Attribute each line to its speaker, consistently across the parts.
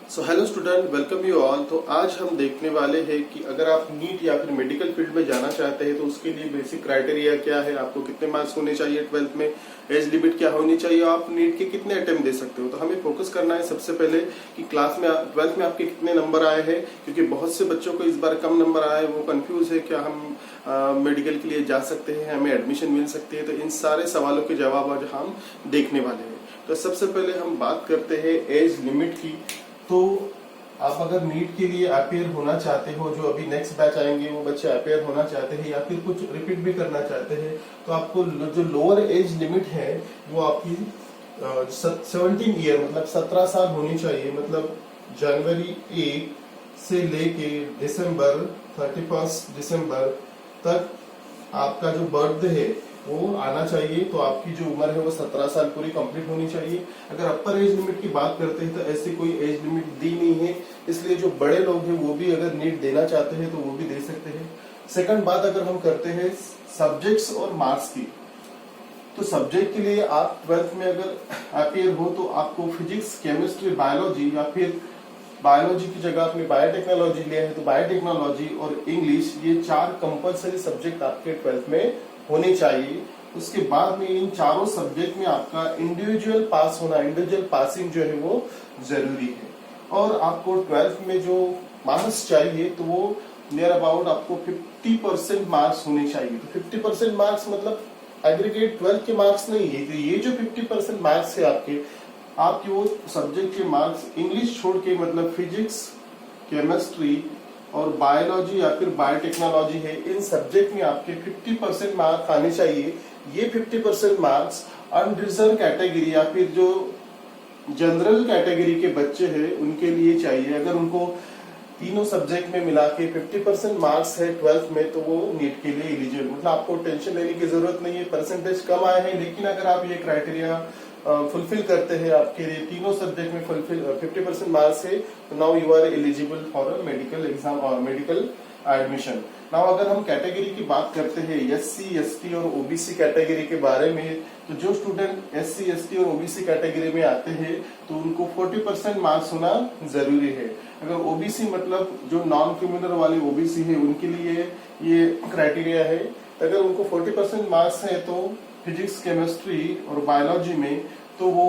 Speaker 1: So hello student, welcome you all. तो आज हम देखने वाले हैं कि अगर आप नीट या फिर मेडिकल फील्ड में जाना चाहते हैं तो उसके लिए बेसिक क्राइटेरिया क्या है, आपको कितने मार्क्स होने चाहिए 12th में, एज लिमिट क्या होनी चाहिए, आप नीट के कितने अटेम्प्ट दे सकते हो। तो हमें फोकस करना है सबसे पहले कि क्लास में 12th में आपके कितने नंबर आए हैं, क्योंकि बहुत से बच्चों को इस बार कम नंबर आए, वो कंफ्यूज है क्या हम मेडिकल के लिए जा सकते हैं, हमें एडमिशन मिल सकती है। तो इन सारे सवालों के जवाब आज हम देखने वाले हैं। तो सबसे पहले हम बात करते हैं एज लिमिट की। तो आप अगर नीट के लिए अपेयर होना चाहते हो, जो अभी नेक्स्ट बैच आएंगे वो बच्चे अपेयर होना चाहते हैं या फिर कुछ रिपीट भी करना चाहते हैं, तो आपको जो लोअर एज लिमिट है वो आपकी 17 ईयर मतलब 17 साल होनी चाहिए। मतलब जनवरी 1 से लेके दिसंबर 31 दिसंबर तक आपका जो बर्थडे है वो आना चाहिए। तो आपकी जो उम्र है वो 17 साल पूरी कंप्लीट होनी चाहिए। अगर अपर एज लिमिट की बात करते हैं तो ऐसी कोई एज लिमिट दी नहीं है, इसलिए जो बड़े लोग हैं वो भी अगर नीट देना चाहते हैं तो वो भी दे सकते हैं। सेकंड बात अगर हम करते हैं सब्जेक्ट्स और मार्क्स की, तो सब्जेक्ट के लिए आप 12th में अगर अपेयर हो तो आपको फिजिक्स, केमिस्ट्री, बायोलॉजी या फिर बायोलॉजी की जगह आपने बायोटेक्नोलॉजी लिया है तो बायोटेक्नोलॉजी और इंग्लिश, ये 4 कंपलसरी सब्जेक्ट आपके 12th में होने चाहिए। उसके बाद में इन चारों सब्जेक्ट में आपका इंडिविजुअल पास होना, इंडिविजुअल पासिंग जो है वो जरूरी है। और आपको 12th में जो मार्क्स चाहिए तो वो नियर अबाउट आपको 50% मार्क्स होने चाहिए। तो 50% मार्क्स मतलब एग्रीगेट 12th के मार्क्स नहीं है। तो ये जो 50% मार्क्स है आपके वो सब्जेक्ट के मार्क्स इंग्लिश छोड़ के, मतलब फिजिक्स, केमिस्ट्री और बायोलॉजी या फिर बायोटेक्नोलॉजी है, इन सब्जेक्ट में आपके 50% मार्क्स आने चाहिए। ये 50% मार्क्स अनरिजर्व कैटेगरी या फिर जो जनरल कैटेगरी के बच्चे हैं उनके लिए चाहिए। अगर उनको तीनों सब्जेक्ट में मिला के 50% मार्क्स है 12th में तो वो नीट के लिए एलिजिबल, मतलब आपको टेंशन लेने की जरूरत नहीं है। परसेंटेज कम आए हैं, लेकिन अगर आप ये क्राइटेरिया फुलफिल करते हैं, आपके लिए तीनों सब्जेक्ट में फुलफिल 50% मार्क्स है, तो now you are eligible for a medical exam और मेडिकल एडमिशन। नाउ अगर हम कैटेगरी की बात करते हैं SC, ST और OBC कैटेगरी के बारे में, तो जो स्टूडेंट SC, ST और OBC कैटेगरी में आते हैं तो उनको 40% मार्क्स होना जरूरी है। अगर OBC मतलब जो नॉन क्रिमिनल वाले OBC है उनके लिए ये क्राइटेरिया है। अगर उनको 40% मार्क्स है तो फिजिक्स, केमिस्ट्री और बायोलॉजी में, तो वो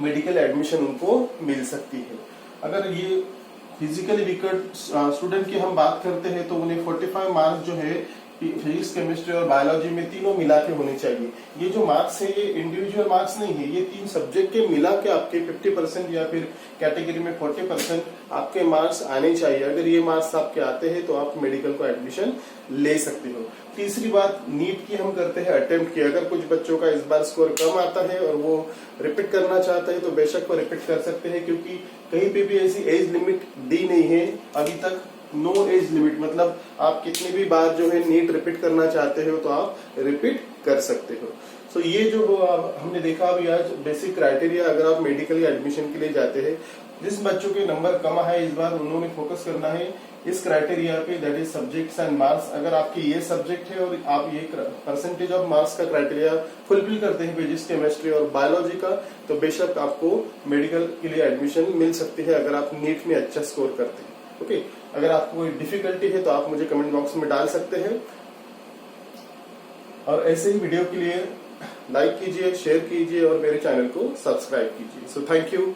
Speaker 1: मेडिकल एडमिशन उनको मिल सकती है। अगर ये फिजिकली वीकर स्टूडेंट की हम बात करते हैं तो उन्हें 45 मार्क्स जो है फिजिक्स, केमिस्ट्री और बायोलॉजी में तीनों मिला के होने चाहिए। ये जो मार्क्स है ये इंडिविजुअल मार्क्स नहीं है, ये तीन सब्जेक्ट के मिला के आपके 50% या फिर कैटेगरी में 40% आपके मार्क्स आने चाहिए। अगर ये मार्क्स आपके आते हैं तो आप मेडिकल को एडमिशन ले सकते हो। तीसरी बात नीट की हम करते हैं अटेम्प्ट की। अगर कुछ बच्चों का इस बार स्कोर कम आता है और वो रिपीट करना चाहते हैं तो बेशक वो रिपीट कर सकते हैं, क्योंकि कहीं पे भी ऐसी एज लिमिट दी नहीं है अभी तक। नो एज लिमिट मतलब आप कितनी भी बार जो है नीट रिपीट करना चाहते हो तो आप रिपीट कर सकते हो। सो ये जो हमने देखा अभी आज बेसिक क्राइटेरिया, अगर आप मेडिकल एडमिशन के लिए जाते हैं, जिस बच्चों के नंबर कम है इस बार उन्होंने फोकस करना है इस क्राइटेरिया पे, that is subjects and marks. अगर आपके ये सब्जेक्ट है और आप ये परसेंटेज ऑफ मार्क्स का क्राइटेरिया फुलफिल करते हैं फिजिक्स, केमिस्ट्री और बायोलॉजी का, तो बेशक आपको मेडिकल के लिए एडमिशन मिल सकती है अगर आप नीट में अच्छा स्कोर करते हैं। ओके, अगर आपको कोई डिफिकल्टी है तो आप मुझे कमेंट बॉक्स में डाल सकते हैं। और ऐसे ही वीडियो के लिए लाइक कीजिए, शेयर कीजिए और मेरे चैनल को सब्सक्राइब कीजिए। So thank you.